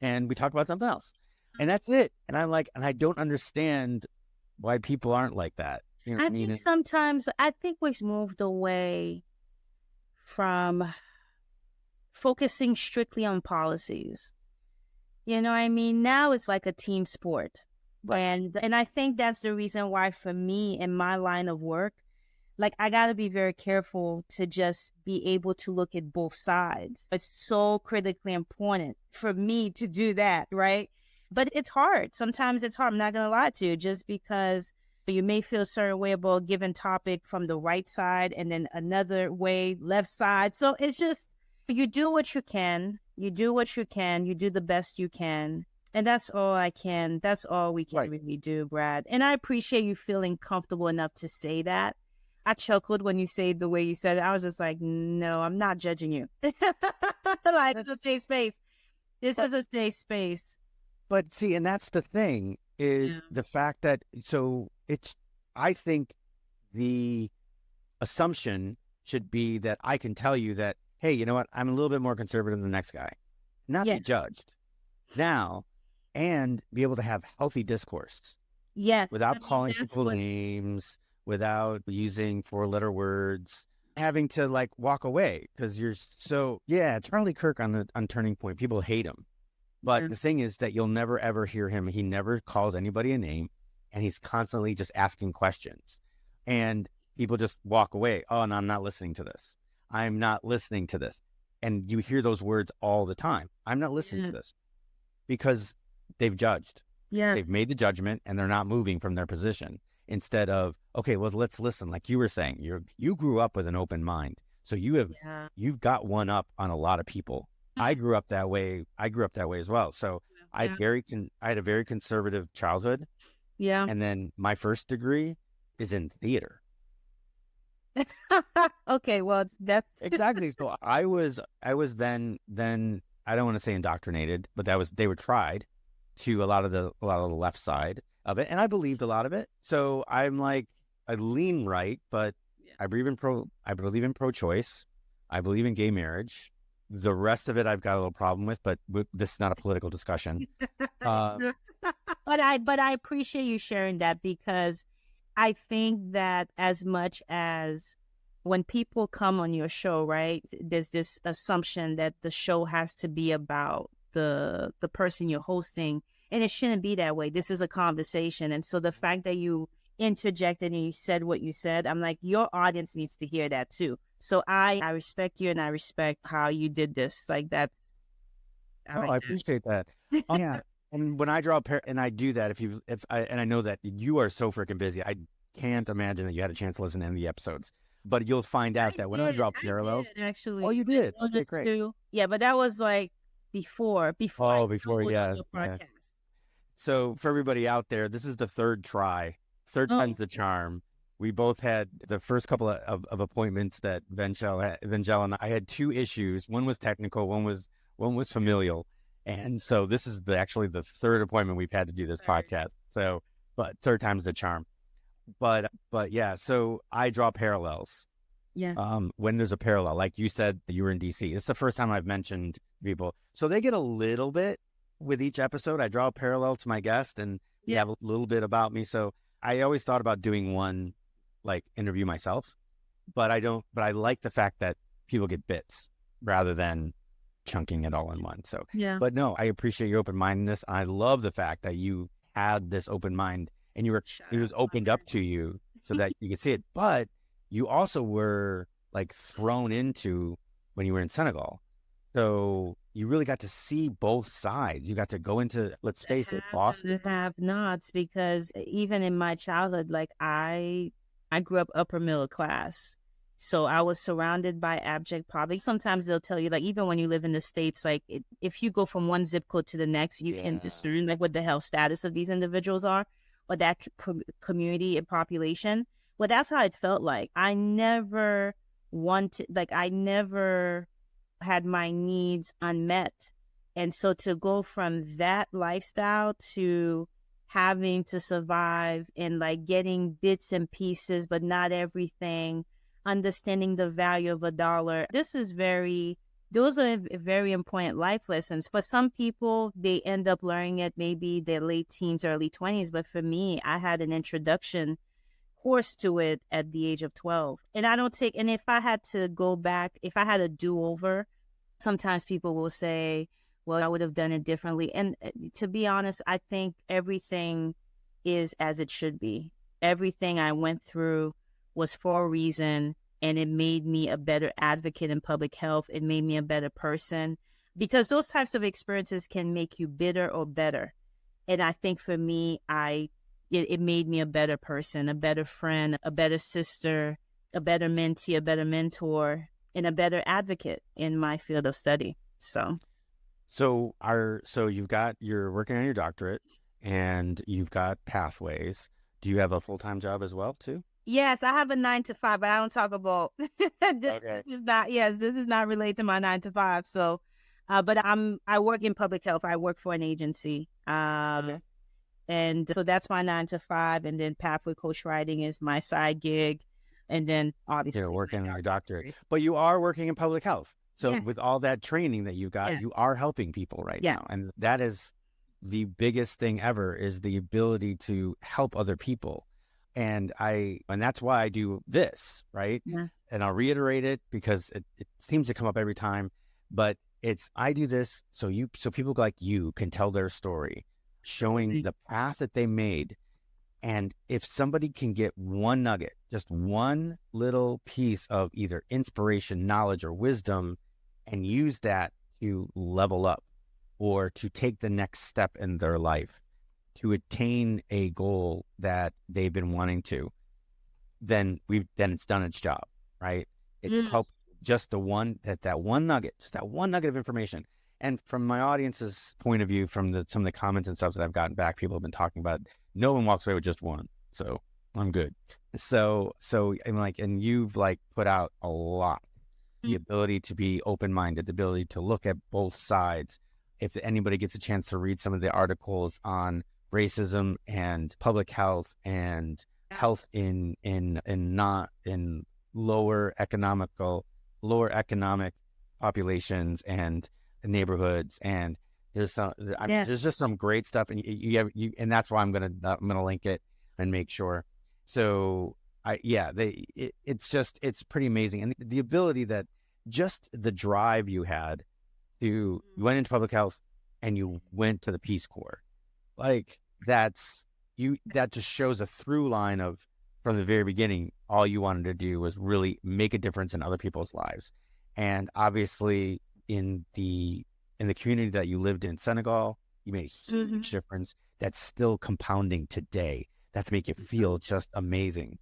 And we talk about something else. And that's it. And I'm like, and I don't understand why people aren't like that. You know what I I mean? think sometimes we've moved away from focusing strictly on policies. You know what I mean? Now it's like a team sport. Right. And I think that's the reason why for me in my line of work, like I got to be very careful to just be able to look at both sides. It's so critically important for me to do that, right? But it's hard. Sometimes it's hard. I'm not going to lie to you, just because you may feel a certain way about a given topic from the right side and then another way, left side. So it's just, you do what you can. You do what you can. You do the best you can. And that's all we can Right. really do, Brad. And I appreciate you feeling comfortable enough to say that. I chuckled when you said the way you said it. I was just like, no, I'm not judging you. Like, it's a safe space. This But is a safe space. but see, and that's the thing Yeah. is the fact that I think the assumption should be that I can tell you that, hey, you know what? I'm a little bit more conservative than the next guy, not Yeah. be judged now, and be able to have healthy discourse Yes. without I mean, calling that's people what, names, without using 4-letter words, having to like walk away because you're so, yeah, Charlie Kirk on Turning Point, people hate him. But yeah. the thing is that you'll never ever hear him. He never calls anybody a name, and he's constantly just asking questions. And people just walk away. Oh, no, I'm not listening to this. I'm not listening to this. And you hear those words all the time. I'm not listening Yeah. to this because they've judged. Yes. They've made the judgment and they're not moving from their position instead of, okay, well, let's listen. Like you were saying, you grew up with an open mind. So Yeah. you've got one up on a lot of people. I grew up that way. I grew up that way as well. So Yeah. I had a very conservative childhood. Yeah. And then my first degree is in theater. Okay. Well, that's Exactly. So I was then I don't want to say indoctrinated, but they were tried to a lot of the left side of it, and I believed a lot of it. So I'm like, I lean right, but yeah. I believe in pro-choice. I believe in gay marriage. The rest of it I've got a little problem with, but this is not a political discussion. Uh, But I appreciate you sharing that, because I think that as much as when people come on your show, right, there's this assumption that the show has to be about the person you're hosting, and it shouldn't be that way. This is a conversation. And so the fact that you interjected and you said what you said, I'm like, your audience needs to hear that too. So I respect you, and I respect how you did this. Like, that's, I oh, like I appreciate that. that. Yeah. And when I draw and I do that, and I know that you are so freaking busy, I can't imagine that you had a chance to listen to any of the episodes. But you'll find out that when I draw parallels, I did actually. oh, you Like did. one or Okay, great. two. Yeah, but that was like before I Oh, before, stumbled on yeah, your yeah. podcast. So for everybody out there, this is the third try. Third Oh, time's the charm. We both had the first couple of appointments that Venchele and I had two issues. One was technical, one was familial. And so this is actually the third appointment we've had to do this sorry. podcast. So, but third time's the charm. But yeah, so I draw parallels. Yes. When there's a parallel, like you said, you were in DC. It's the first time I've mentioned people. So they get a little bit with each episode. I draw a parallel to my guest and we have a little bit about me. So I always thought about doing one like interview myself, but I like the fact that people get bits rather than chunking it all in one. So, Yeah. but no, I appreciate your open-mindedness. I love the fact that you had this open mind and it was opened up to you so that you could see it. But you also were like thrown into when you were in Senegal. So you really got to see both sides. You got to go into, let's face it, Boston. The have-nots, because even in my childhood, like I grew up upper middle class. So I was surrounded by abject poverty. Sometimes they'll tell you, like, even when you live in the States, like if you go from one zip code to the next, you can discern like what the health status of these individuals are or that community and population. Well, that's how it felt like. I never had my needs unmet. And so to go from that lifestyle to having to survive and like getting bits and pieces, but not everything, understanding the value of a dollar. Those are very important life lessons. For some people, they end up learning it maybe their late teens, early 20s. But for me, I had an introduction course to it at the age of 12. And if I had to go back, if I had a do-over, sometimes people will say, well, I would have done it differently. And to be honest, I think everything is as it should be. Everything I went through was for a reason, and it made me a better advocate in public health. It made me a better person, because those types of experiences can make you bitter or better. And I think for me, it made me a better person, a better friend, a better sister, a better mentee, a better mentor, and a better advocate in my field of study. So you're working on your doctorate and you've got pathways. Do you have a full-time job as well too? yes, I have a 9 to 5, but I don't talk about this. Okay. This is not related to my 9 to 5. So, but I work in public health. I work for an agency. Okay. And so that's my 9 to 5. And then pathway coach writing is my side gig. And then obviously You're working on your doctorate, but you are working in public health. So with all that training that you got, you are helping people right now. And that is the biggest thing ever, is the ability to help other people. And that's why I do this, right? Yes. And I'll reiterate it because it seems to come up every time, but I do this so people like you can tell their story, showing the path that they made. And if somebody can get one nugget, just one little piece of either inspiration, knowledge, or wisdom, and use that to level up or to take the next step in their life, to attain a goal that they've been wanting to, then it's done its job, right? It's helped just that one nugget, just that one nugget of information. And from my audience's point of view, from some of the comments and stuff that I've gotten back, people have been talking about, no one walks away with just one. So I'm good. So I'm like, and you've like put out a lot, the ability to be open-minded, the ability to look at both sides. If anybody gets a chance to read some of the articles on racism and public health and health in lower economic populations and neighborhoods, and there's just some great stuff, and and that's why I'm gonna link it and make sure. So it's pretty amazing, and the ability that just the drive you had you went into public health and you went to the Peace Corps, like that just shows a through line of, from the very beginning, all you wanted to do was really make a difference in other people's lives. And obviously in the community that you lived in, Senegal, You made a Mm-hmm. huge difference that's still compounding today. That's make you feel just amazing.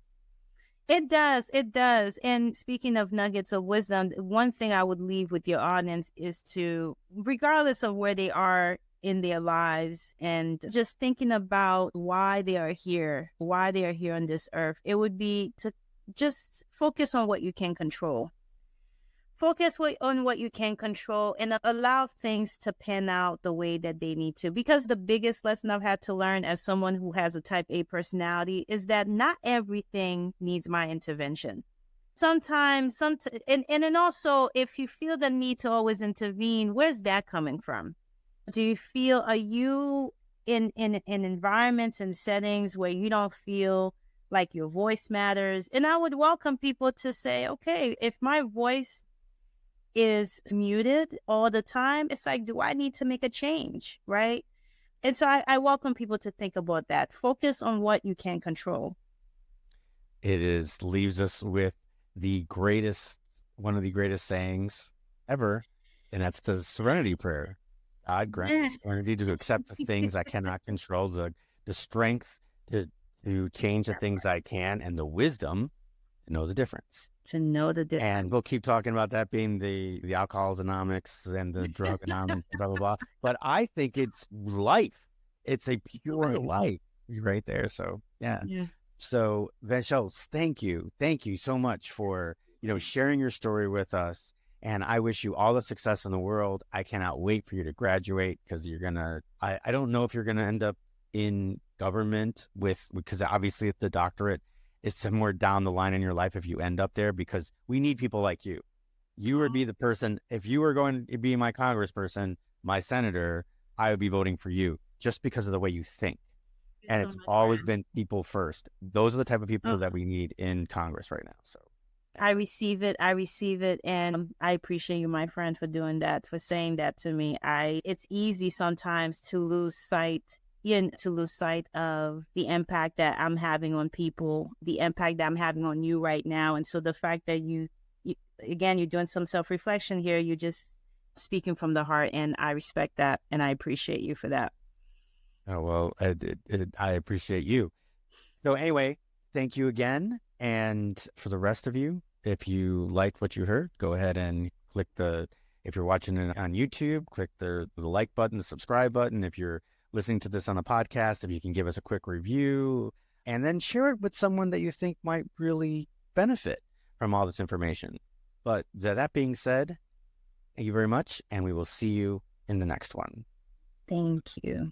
It does. It does. And speaking of nuggets of wisdom, one thing I would leave with your audience is to, regardless of where they are in their lives, and just thinking about why they are here, on this earth, it would be to just focus on what you can control. On what you can control and allow things to pan out the way that they need to. Because the biggest lesson I've had to learn as someone who has a type A personality is that not everything needs my intervention. Sometimes, and then also, if you feel the need to always intervene, where's that coming from? Are you in environments and settings where you don't feel like your voice matters? And I would welcome people to say, okay, if my voice is muted all the time, it's like, do I need to make a change? Right. And so I welcome people to think about that. Focus on what you can control. Leaves us with one of the greatest sayings ever, and that's the serenity prayer. God grant me Yes. serenity to accept the things I cannot control, the strength to change the things I can, and the wisdom to know the difference. To know the difference. And we'll keep talking about that being the Alcoholics Anonymous and the Drug Anonymous, blah, blah, blah. But I think it's life. It's a pure life right there. So, yeah. So, Venchele, thank you. Thank you so much for, sharing your story with us. And I wish you all the success in the world. I cannot wait for you to graduate because I don't know if you're going to end up in government because obviously the doctorate is somewhere down the line in your life if you end up there, because we need people like you. You would be the person, if you were going to be my congressperson, my senator, I would be voting for you just because of the way you think. And it's always been people first. Those are the type of people that we need in Congress right now. So I receive it. And I appreciate you, my friend, for doing that, for saying that to me. It's easy sometimes to lose sight of the impact that I'm having on people, the impact that I'm having on you right now. And so the fact that you're doing some self-reflection here, you're just speaking from the heart, and I respect that, and I appreciate you for that. Oh, well, I appreciate you. So anyway, thank you again. And for the rest of you, if you liked what you heard, go ahead and if you're watching it on YouTube, click the like button, the subscribe button. If you're listening to this on a podcast, if you can give us a quick review, and then share it with someone that you think might really benefit from all this information. But that being said, thank you very much, and we will see you in the next one. Thank you.